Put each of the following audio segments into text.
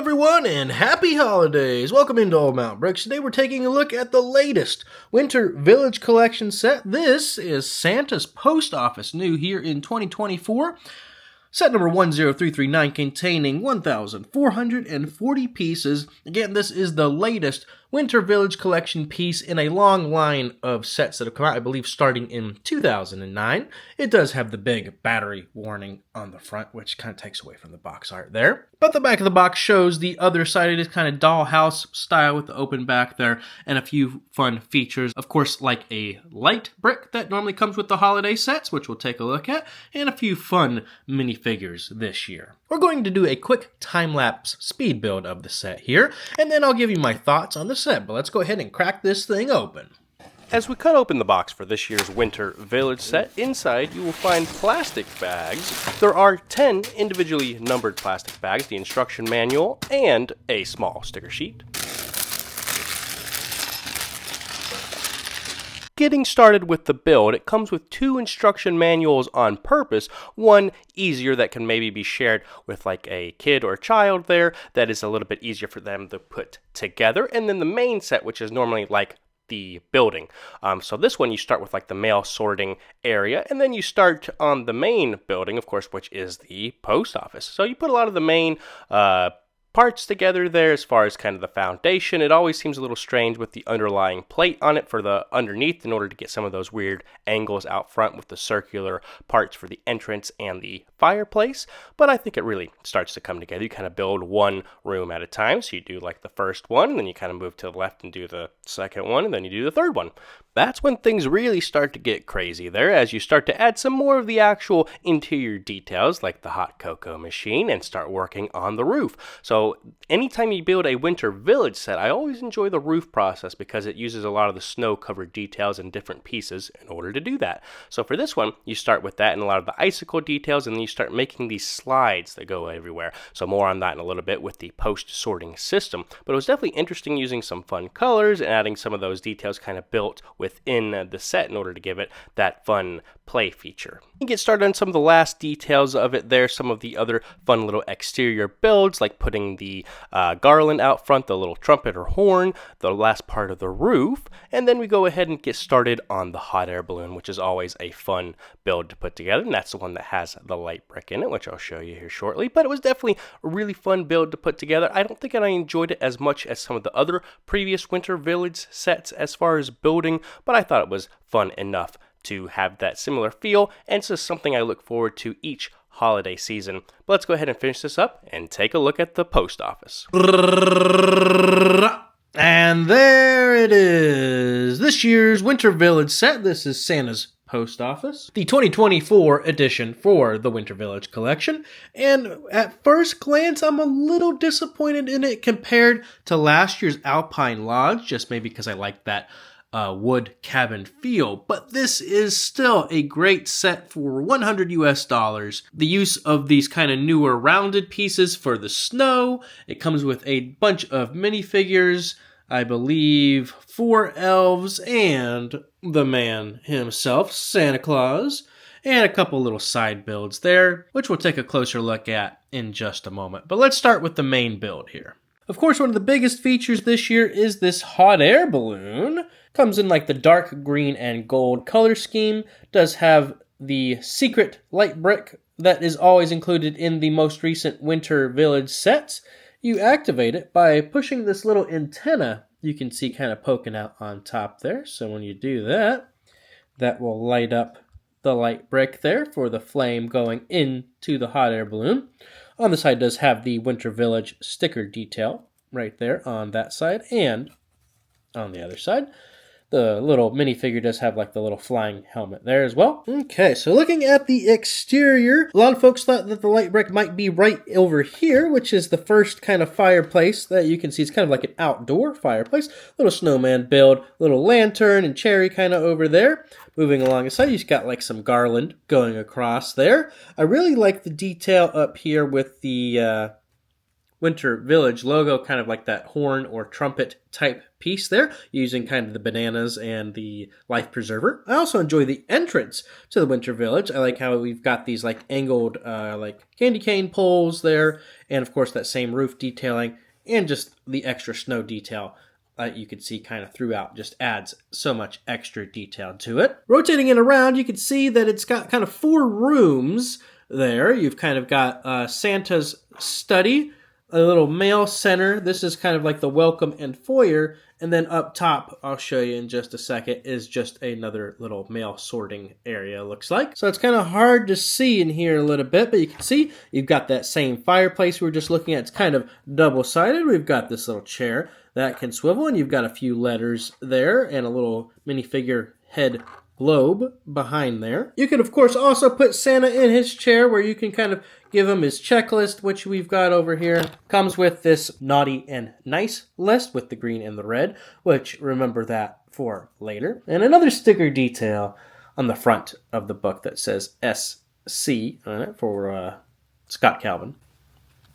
everyone, and happy holidays! Welcome into Old Mountain Bricks. Today we're taking a look at the latest Winter Village Collection set. This is Santa's Post Office, new here in 2024. Set number 10339, containing 1,440 pieces. Again, this is the latest Winter Village Collection piece in a long line of sets that have come out, I believe, starting in 2009. It does have the big battery warning on the front, which kind of takes away from the box art there. But the back of the box shows the other side. It is kind of dollhouse style with the open back there and a few fun features. Of course, like a light brick that normally comes with the holiday sets, which we'll take a look at, and a few fun minifigures this year. We're going to do a quick time-lapse speed build of the set here, and then I'll give you my thoughts on the set, but let's go ahead and crack this thing open. As we cut open the box for this year's Winter Village set, inside you will find plastic bags. There are 10 individually numbered plastic bags, the instruction manual, and a small sticker sheet. Getting started with the build, it comes with 2 instruction manuals on purpose, one easier that can maybe be shared with like a kid or a child there, that is a little bit easier for them to put together, and then the main set, which is normally like the building. So this one you start with like the mail sorting area, and then you start on the main building, of course, which is the post office. So you put a lot of the main parts together there as far as kind of the foundation. It always seems a little strange with the underlying plate on it for the underneath in order to get some of those weird angles out front with the circular parts for the entrance and the fireplace, but I think it really starts to come together. You kind of build one room at a time, so you do like the first one, and then you kind of move to the left and do the second one, and then you do the third one. That's when things really start to get crazy there, as you start to add some more of the actual interior details, like the hot cocoa machine, and start working on the roof. So anytime you build a Winter Village set, I always enjoy the roof process because it uses a lot of the snow-covered details and different pieces in order to do that. So for this one, you start with that and a lot of the icicle details, and then you start making these slides that go everywhere. So more on that in a little bit with the post-sorting system. But it was definitely interesting using some fun colors and adding some of those details kind of built within the set in order to give it that fun play feature. You get started on some of the last details of it there, some of the other fun little exterior builds, like putting the garland out front, the little trumpet or horn, the last part of the roof, and then we go ahead and get started on the hot air balloon, which is always a fun build to put together, and that's the one that has the light brick in it, which I'll show you here shortly. But it was definitely a really fun build to put together. I don't think I enjoyed it as much as some of the other previous Winter Village sets as far as building, but I thought it was fun enough to have that similar feel, and it's just something I look forward to each holiday season. But let's go ahead and finish this up and take a look at the post office. And there it is, this year's Winter Village set. This is Santa's Post Office, the 2024 edition for the Winter Village Collection, and at first glance I'm a little disappointed in it compared to last year's Alpine Lodge, just maybe because I like that wood cabin feel, but this is still a great set for $100 US. The use of these kind of newer rounded pieces for the snow. It comes with a bunch of minifigures, I believe 4 elves and the man himself, Santa Claus, and a couple little side builds there, which we'll take a closer look at in just a moment. But let's start with the main build here. Of course, one of the biggest features this year is this hot air balloon. Comes in like the dark green and gold color scheme. Does have the secret light brick that is always included in the most recent Winter Village sets. You activate it by pushing this little antenna you can see kind of poking out on top there. So when you do that, that will light up the light brick there for the flame going into the hot air balloon. On the side does have the Winter Village sticker detail right there on that side, and on the other side, the little minifigure does have like the little flying helmet there as well. Okay, so looking at the exterior, a lot of folks thought that the light brick might be right over here, which is the first kind of fireplace that you can see. It's kind of like an outdoor fireplace. Little snowman build, little lantern and cherry kind of over there. Moving along the side, you've got like some garland going across there. I really like the detail up here with the Winter Village logo, kind of like that horn or trumpet type piece there, using kind of the bananas and the life preserver. I also enjoy the entrance to the Winter Village. I like how we've got these like angled like candy cane poles there, and of course that same roof detailing, and just the extra snow detail you can see kind of throughout just adds so much extra detail to it. Rotating it around, you can see that it's got kind of 4 rooms there. You've kind of got Santa's study, a little mail center. This is kind of like the welcome and foyer. And then up top, I'll show you in just a second, is just another little mail sorting area, looks like. So it's kind of hard to see in here a little bit, but you can see you've got that same fireplace we were just looking at. It's kind of double-sided. We've got this little chair that can swivel, and you've got a few letters there and a little minifigure head globe behind there. You can, of course, also put Santa in his chair where you can kind of give him his checklist, which we've got over here. Comes with this naughty and nice list with the green and the red, which remember that for later. And another sticker detail on the front of the book that says SC on it for Scott Calvin,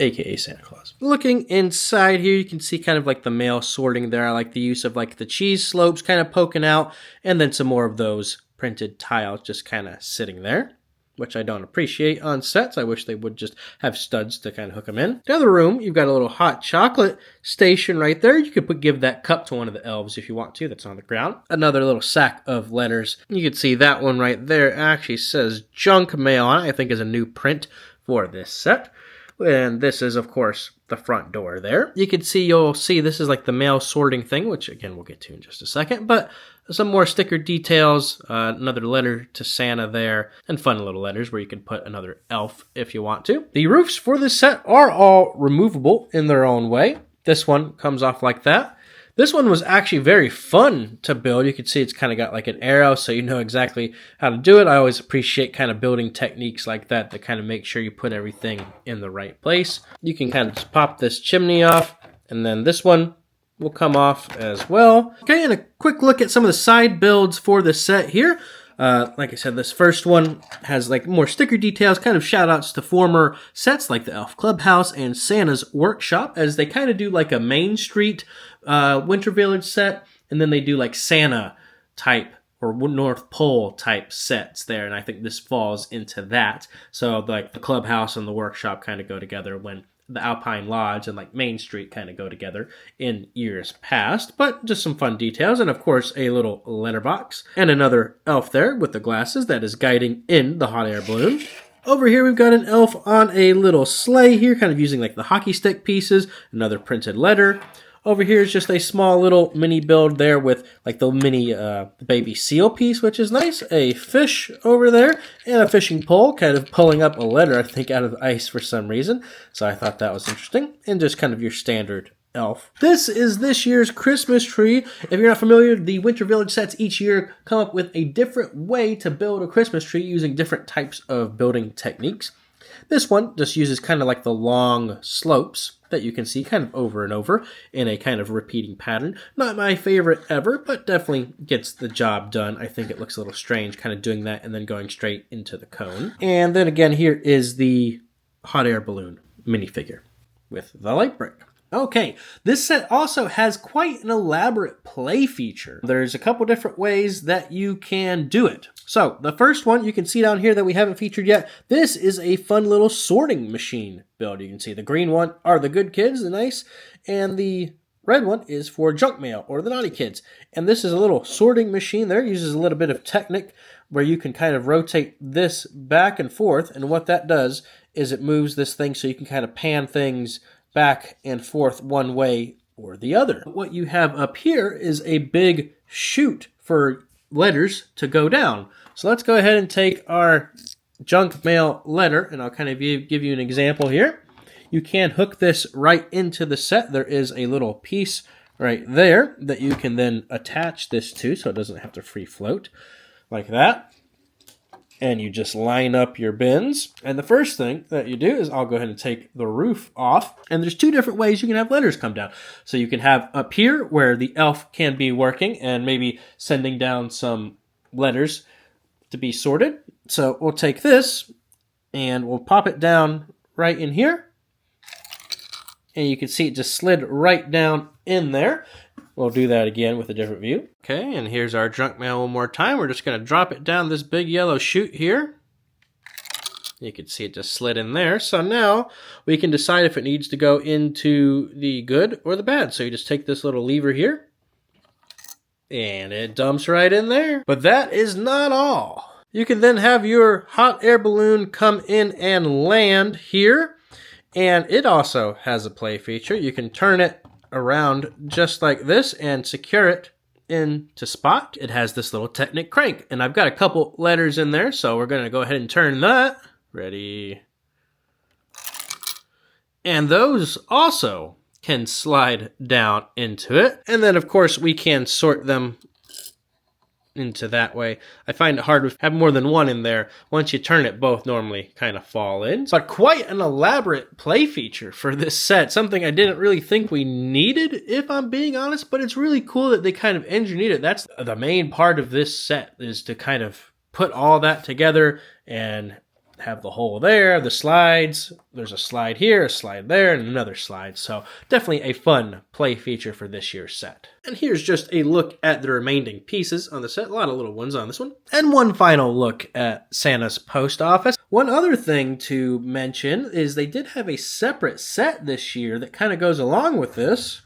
aka Santa Claus. Looking inside here, you can see kind of like the mail sorting there. I like the use of like the cheese slopes kind of poking out, and then some more of those printed tiles just kind of sitting there, which I don't appreciate on sets. I wish they would just have studs to kind of hook them in. The other room, you've got a little hot chocolate station right there. You could give that cup to one of the elves if you want to, that's on the ground. Another little sack of letters. You can see that one right there actually says junk mail on it. I think is a new print for this set. And this is, of course, the front door there. You'll see this is like the mail sorting thing, which again, we'll get to in just a second. But some more sticker details, another letter to Santa there, and fun little letters where you can put another elf if you want to. The roofs for this set are all removable in their own way. This one comes off like that. This one was actually very fun to build. You can see it's kind of got like an arrow, so you know exactly how to do it. I always appreciate kind of building techniques like that to kind of make sure you put everything in the right place. You can kind of just pop this chimney off, and then this one will come off as well. Okay, and a quick look at some of the side builds for the set here. Like I said, this first one has like more sticker details, kind of shout outs to former sets like the Elf Clubhouse and Santa's Workshop, as they kind of do like a Main Street Winter Village set, and then they do like Santa type or North Pole type sets there, and I think this falls into that. So like the Clubhouse and the Workshop kind of go together when the Alpine Lodge and like Main Street kind of go together in years past, but just some fun details. And of course, a little letterbox and another elf there with the glasses that is guiding in the hot air balloon. Over here, we've got an elf on a little sleigh here, kind of using like the hockey stick pieces, another printed letter. Over here is just a small little mini build there with like the mini baby seal piece, which is nice. A fish over there and a fishing pole kind of pulling up a letter, I think, out of the ice for some reason. So I thought that was interesting. And just kind of your standard elf. This is this year's Christmas tree. If you're not familiar, the Winter Village sets each year come up with a different way to build a Christmas tree using different types of building techniques. This one just uses kind of like the long slopes that you can see kind of over and over in a kind of repeating pattern. Not my favorite ever, but definitely gets the job done. I think it looks a little strange kind of doing that and then going straight into the cone. And then again, here is the hot air balloon minifigure with the light brick. Okay, this set also has quite an elaborate play feature. There's a couple different ways that you can do it. So, the first one you can see down here that we haven't featured yet, this is a fun little sorting machine build. You can see the green one are the good kids, the nice, and the red one is for junk mail or the naughty kids. And this is a little sorting machine there, uses a little bit of technique where you can kind of rotate this back and forth, and what that does is it moves this thing so you can kind of pan things back and forth one way or the other. What you have up here is a big chute for letters to go down. So let's go ahead and take our junk mail letter, and I'll kind of give you an example here. You can hook this right into the set. There is a little piece right there that you can then attach this to so it doesn't have to free float like that. And you just line up your bins. And the first thing that you do is I'll go ahead and take the roof off. And there's two different ways you can have letters come down. So you can have up here where the elf can be working and maybe sending down some letters to be sorted. So we'll take this and we'll pop it down right in here. and you can see it just slid right down in there. We'll do that again with a different view. Okay, and here's our junk mail one more time. We're just going to drop it down this big yellow chute here. You can see it just slid in there. So now we can decide if it needs to go into the good or the bad. So you just take this little lever here, and it dumps right in there. But that is not all. You can then have your hot air balloon come in and land here. And it also has a play feature. You can turn it around just like this and secure it into spot. It has this little Technic crank. And I've got a couple letters in there, so we're going to go ahead and turn that. Ready? And those also can slide down into it. And then, of course, we can sort them into that way. I find it hard to have more than one in there. Once you turn it, both normally kind of fall in. But quite an elaborate play feature for this set. Something I didn't really think we needed, if I'm being honest, but it's really cool that they kind of engineered it. That's the main part of this set, is to kind of put all that together and have the hole there, the slides. There's a slide here, a slide there, and another slide. So definitely a fun play feature for this year's set. And here's just a look at the remaining pieces on the set. A lot of little ones on this one. And one final look at Santa's post office. One other thing to mention is they did have a separate set this year that kind of goes along with this.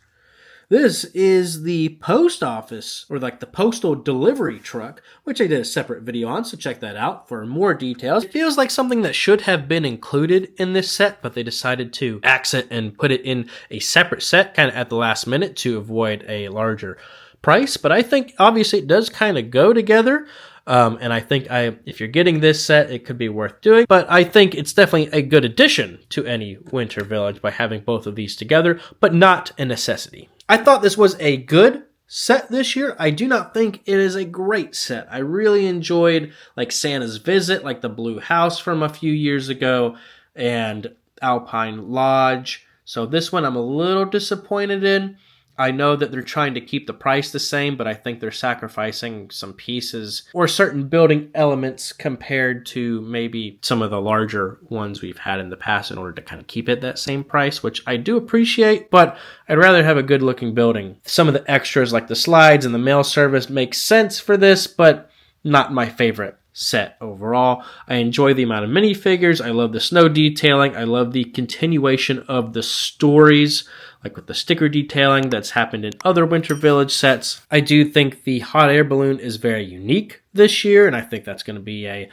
This is the post office, or like the postal delivery truck, which I did a separate video on, so check that out for more details. It feels like something that should have been included in this set, but they decided to axe it and put it in a separate set kind of at the last minute to avoid a larger price. But I think obviously it does kind of go together. And I think if you're getting this set, it could be worth doing. But I think it's definitely a good addition to any winter village by having both of these together, but not a necessity. I thought this was a good set this year. I do not think it is a great set. I really enjoyed like Santa's Visit, like the Blue House from a few years ago, and Alpine Lodge. So this one I'm a little disappointed in. I know that they're trying to keep the price the same, but I think they're sacrificing some pieces or certain building elements compared to maybe some of the larger ones we've had in the past in order to kind of keep it that same price, which I do appreciate, but I'd rather have a good looking building. Some of the extras like the slides and the mail service make sense for this, but not my favorite set overall. I enjoy the amount of minifigures. I love the snow detailing. I love the continuation of the stories, like with the sticker detailing that's happened in other Winter Village sets. I do think the hot air balloon is very unique this year, and I think that's going to be a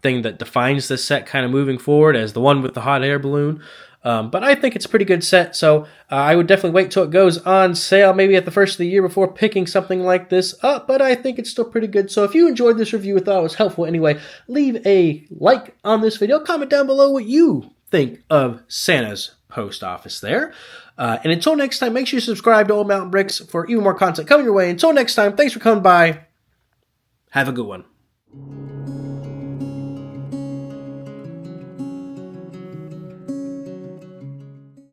thing that defines this set kind of moving forward as the one with the hot air balloon. But I think it's a pretty good set, so I would definitely wait till it goes on sale, maybe at the first of the year before picking something like this up, but I think it's still pretty good. So if you enjoyed this review and thought it was helpful anyway, leave a like on this video, comment down below what you think of Santa's post office there. And until next time, make sure you subscribe to Old Mountain Bricks for even more content coming your way. Until next time, thanks for coming by. Have a good one.